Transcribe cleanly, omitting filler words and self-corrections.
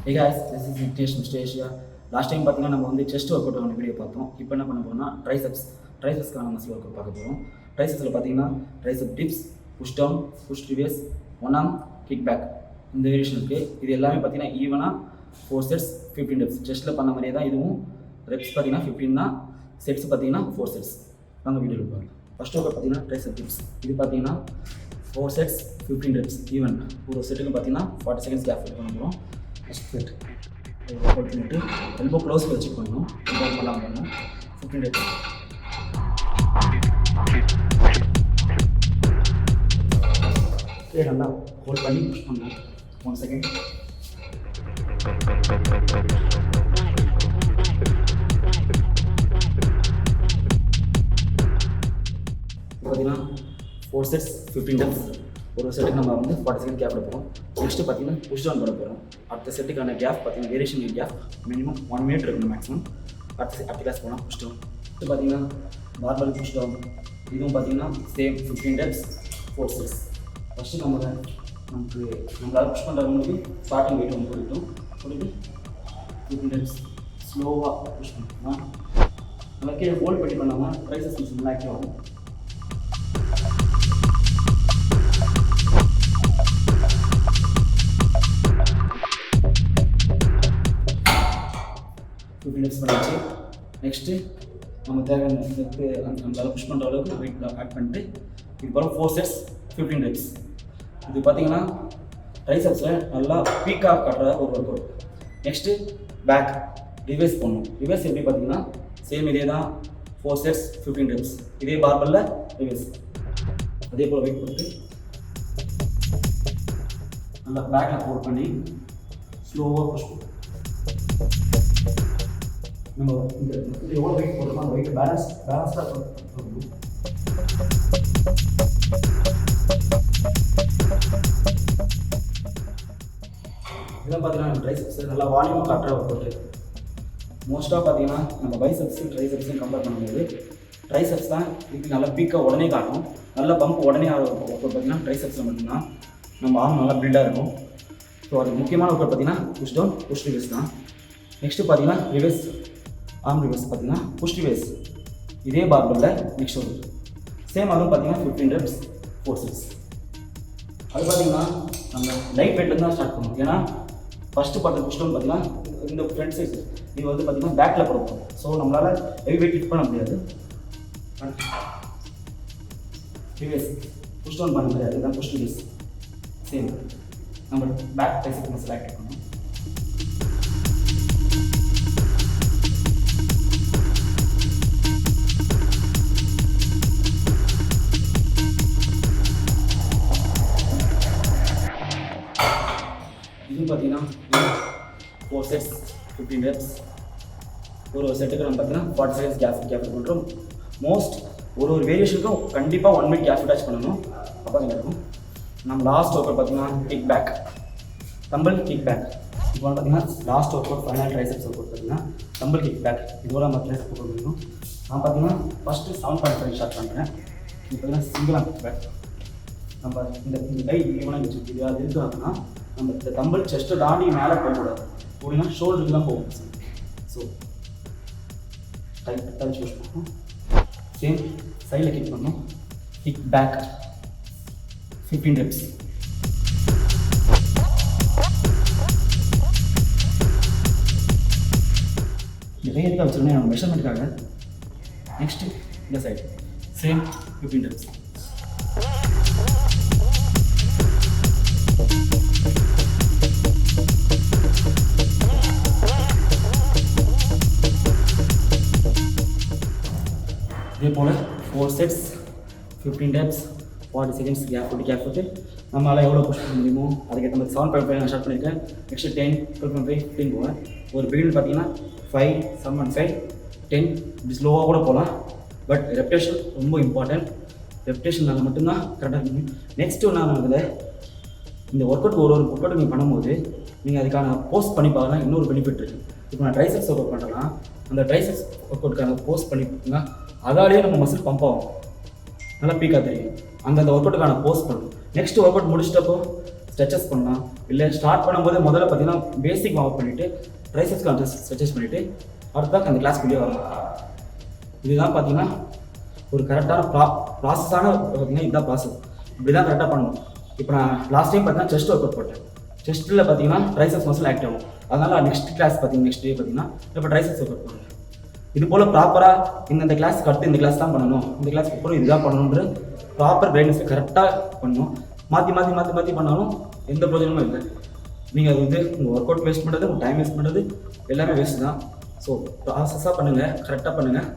Hey guys, this is Vignesh Mr. Asia. Last time பார்த்தீங்கன்னா நம்ம வந்து செஸ்ட் ஒர்க் அவுட் வீடியோ பார்த்தோம். இப்போ என்ன பண்ண போகிறோம்னா ட்ரைசெப்ஸ்க்கான மசில் ஒர்க் அவுட் பார்க்க போகிறோம். ட்ரைசெப்ஸில் பார்த்தீங்கன்னா tricep dips, push down, push reverse, one arm kick back இந்த வேரியேஷன் இருக்குது. இது எல்லாமே பார்த்தீங்கன்னா ஈவனாக 4 sets 15 reps. செஸ்ட்டில் பண்ண மாதிரியே தான் இதுவும். ரெப்ஸ் பார்த்தீங்கன்னா 15 தான், செட்ஸ் பார்த்தீங்கன்னா 4 sets. வாங்க வீடியோவில் பார்க்கலாம். ஃபர்ஸ்ட் ஒர்க் பார்த்தீங்கன்னா ட்ரைசெப் டிப்ஸ். இது பார்த்தீங்கன்னா 4 sets 15 reps ஈவன். ஒரு செட்டுக்கு பார்த்தீங்கன்னா 40 seconds கேப் பண்ண போகிறோம். ஃபஸ்ட் செட் ஒர்க் பண்ணிட்டு எல்போ க்ளோஸில் வச்சு பண்ணணும். ஒர்க் பண்ணலாம் பண்ணணும் 15 reps. நல்லா ஹோல்ட் பண்ணி புஷ் பண்ணணும். 1 second. பார்த்தீங்கன்னா 4 sets 15 reps. ஒரு செட்டுக்கு நம்ம வந்து 40 seconds கேப் எடுப்போம். நெக்ஸ்ட்டு பார்த்தீங்கன்னா புஷ் டவுன் பண்ண போகிறோம். அடுத்த செட்டுக்கான கேப் பார்த்தீங்கன்னா வேரியேஷன் கேப் மினிமம் 1 minute இருக்கணும் மேக்ஸிமம். அடுத்த கிளாஸ் போனால் புஷ் டவுன். இது பார்த்தீங்கன்னா நார்மல் புஷ் டவுன். இதுவும் பார்த்தீங்கன்னா சேம் 15 reps 4 sets. ஃபஸ்ட்டு நம்மளால் புஷ் பண்ணுறவங்களுக்கு ஸ்டார்டிங் வெயிட் வந்து போயிட்டோம். 15 reps ஸ்லோவாக புஷ் பண்ணோம்னா நம்ம கீழே ஹோல்ட் பண்ணி பண்ணாமல் ட்ரைசெப்ஸ் மசில் ஆக்டிவ் ஆகும். பண்ணிச்சு. நெக்ஸ்ட்டு நம்ம தேவையான நம்மளால் புஷ் பண்ணுற அளவுக்கு வெயிட் ஆட் பண்ணிட்டு இதுக்கப்புறம் 4 sets 15 reps. இது பார்த்தீங்கன்னா ட்ரைசெப்ஸில் நல்லா பீக்காக காட்டுற ஒரு workout. Next back reverse பண்ணணும். ரிவர்ஸ் எப்படி பார்த்தீங்கன்னா சேம் இதே தான் 4 sets 15 reps. இதே பார்பலில் ரிவர்ஸ் அதே போல் வெயிட் கொடுத்து நல்லா பேக்கில் ஹோல்ட் பண்ணி ஸ்லோவாக புஷ் பண்ணும். நம்ம இந்த எவ்வளோ வெயிட் போடுறோமோ அந்த வெயிட் பேலன்ஸ்டாக பண்ணணும். இதெல்லாம் பார்த்தீங்கன்னா ட்ரைசெப்ஸ் நல்லா வால்யூமாக காட்டுற ஒர்க் அவுட். மோஸ்ட்டாக பார்த்தீங்கன்னா நம்ம பைசெப்ஸும் ட்ரைசெப்ஸையும் கம்பேர் பண்ணும்போது ட்ரைசெப்ஸ் தான் இது நல்லா பீக்காக உடனே காட்டும். நல்லா பம்ப் உடனே ஆகிற ஒர்க் அவுட் பார்த்தீங்கன்னா ட்ரைசெப்ஸில் மட்டும்தான் நம்ம ஆர்ம் நல்லா பில்டாக இருக்கும். ஸோ அது முக்கியமான ஒர்க் அவுட் பார்த்தீங்கன்னா புஷ் டவுன் புஷ் ரிவர்ஸ் தான். நெக்ஸ்ட்டு பார்த்தீங்கன்னா ரிவர்ஸ் ஆர்ம் ரிவர்ஸ் பார்த்தீங்கன்னா புஷ் ரிவர்ஸ் இதே பார்பலில் நெக்ஸ்ட் ஒரு சேம் அதுவும் பார்த்தீங்கன்னா 15 reps 4 sets. அது பார்த்தீங்கன்னா நம்ம லைட் வெயிட்லேருந்து தான் ஸ்டார்ட் பண்ணணும். ஏன்னா ஃபஸ்ட்டு பார்த்து புஷ் டவுன் பார்த்தீங்கன்னா இந்த ஃப்ரண்ட் சைஸ் இது வந்து பார்த்தீங்கன்னா பேக்கில் போடுவோம். ஸோ நம்மளால் ஹெவி வெயிட் லிஃப்ட் பண்ண முடியாது. ரிவர்ஸ் புஷ் டவுன் பண்ண முடியாது. அதுதான் புஷ் ரிவர்ஸ். சேம் நம்ம பேக் ட்ரைசெப் மசில் ஆக்டிவ் பண்ணணும். இது பார்த்தீங்கன்னா 4 sets 15 reps. ஒரு செட்டுக்கு நம்ம பார்த்தீங்கன்னா 40 seconds கேப் பண்ணுறோம். மோஸ்ட் ஒரு வேரியேஷனுக்கும் கண்டிப்பாக 1 minute கேப் அட்டாச் பண்ணணும். அப்போ தான் இருக்கும். நம்ம லாஸ்ட் ஒர்க் பார்த்தீங்கன்னா kick back dumbbell kick back. இப்போ பார்த்தீங்கன்னா last workout final triceps workout பார்த்தீங்கன்னா தம்பிள் கிக் பேக். இதோட நம்ம ட்ரைசெப் ஒர்க் பண்ணணும். நான் பார்த்தீங்கன்னா ஃபஸ்ட்டு 7.5 ஸ்டார்ட் பண்ணுறேன். இது பார்த்தீங்கன்னா சிங்கிளாக கிக் பேக். நம்ம இந்த கை ஈவனாக வச்சுருக்கு. இது அது இருக்கிறாங்கன்னா நம்ம இந்த தம்பிள் செஸ்ட்டை தாண்டி மேலே போகக்கூடாது. அப்படின்னா ஷோல்டருக்கு தான் போகும். ஸோ டைட் யூஸ் பண்ணணும். சேம் சைடில் கிக் பண்ணணும். Kick back 15 reps. நிறைய எதுக்காக வச்சுருந்தேன் நம்ம மெஷர்மெண்ட்டுக்காக. நெக்ஸ்ட்டு இந்த சைடு சேம் 15 reps. இதே போல் 4 sets 15 reps 40 seconds கேப் விட்டு நம்மளால் எவ்வளோ புஷ் பண்ண முடியுமோ அதுக்கேற்ற மாதிரி 7.5 நான் ஸ்டார்ட் பண்ணியிருக்கேன். நெக்ஸ்ட்டு 10 12.5 15 போவேன். ஒரு பிகினர் பார்த்தீங்கன்னா 5 7.5 10 இப்படி ஸ்லோவாக கூட போகலாம். பட் ரெப்டேஷன் ரொம்ப இம்பார்ட்டன்ட். ரெப்டேஷனால் மட்டும்தான் கரெக்டாக இருக்கும். நெக்ஸ்ட்டு நான் அதில் இந்த ஒர்க் அவுட் ஒரு ஒர்க் அவுட் நீங்கள் பண்ணும்போது நீங்கள் அதுக்கான போஸ்ட் பண்ணி பார்க்கலாம். இன்னொரு பெனிஃபிட் இருக்குது. இப்போ நான் ட்ரைசெப்ஸ் ஒர்க் அவுட் பண்ணுறேன்னா அந்த ட்ரைசெப்ஸ் ஒர்க் அவுட்கான போஸ்ட் பண்ணி பார்த்தீங்கன்னா அதாலேயே நம்ம மசில் பம்ப் ஆகும். நல்லா பீக்காக தெரியும். அந்த ஒர்க் அவுட்டுக்கான போஸ்ட் பண்ணணும். நெக்ஸ்ட் ஒர்க் அவுட் முடிச்சிட்டப்போ ஸ்ட்ரெச்சஸ் பண்ணலாம். இல்லை ஸ்டார்ட் பண்ணும்போது முதல்ல பார்த்தீங்கன்னா பேசிக் வார்ம் பண்ணிவிட்டு ட்ரைசெப்ஸ்க்கு ஸ்ட்ரெச்சஸ் பண்ணிவிட்டு அடுத்ததான் அந்த கிளாஸ்க்குள்ளேயே வரணும். இதுதான் பார்த்தீங்கன்னா ஒரு கரெக்டான ப்ராசஸான பார்த்தீங்கன்னா இதுதான் ப்ராசஸ். இப்படி தான் கரெக்டாக பண்ணணும். இப்போ நான் லாஸ்ட் டைம் பார்த்தீங்கன்னா செஸ்ட் ஒர்க் அவுட் போட்டேன். செஸ்ட்டில் பார்த்தீங்கன்னா ட்ரைசெப்ஸ் மசில் ஆக்டிவ் ஆகும். அதனால் நெக்ஸ்ட் கிளாஸ் பார்த்தீங்கன்னா நெக்ஸ்ட் டே பார்த்தீங்கன்னா இப்போ ட்ரைசெப்ஸ் ஒர்க் அவுட் பண்ணுங்க. இது போல் ப்ராப்பராக இந்த கிளாஸ்க்கு அடுத்து இந்த கிளாஸ் தான் பண்ணணும், இந்த கிளாஸ்க்கு அப்புறம் இதுதான் பண்ணணுன்ற ப்ராப்பர் கைடன்ஸை கரெக்டாக பண்ணணும். மாற்றி பண்ணாலும் எந்த பிரயோஜனமும் இல்லை. நீங்கள் அது வந்து உங்கள் ஒர்க் அவுட் வேஸ்ட் பண்ணுறது, உங்கள் டைம் வேஸ்ட் பண்ணுறது எல்லாமே வேஸ்ட் தான். ஸோ ப்ராசஸாக பண்ணுங்கள், கரெக்டாக பண்ணுங்கள்.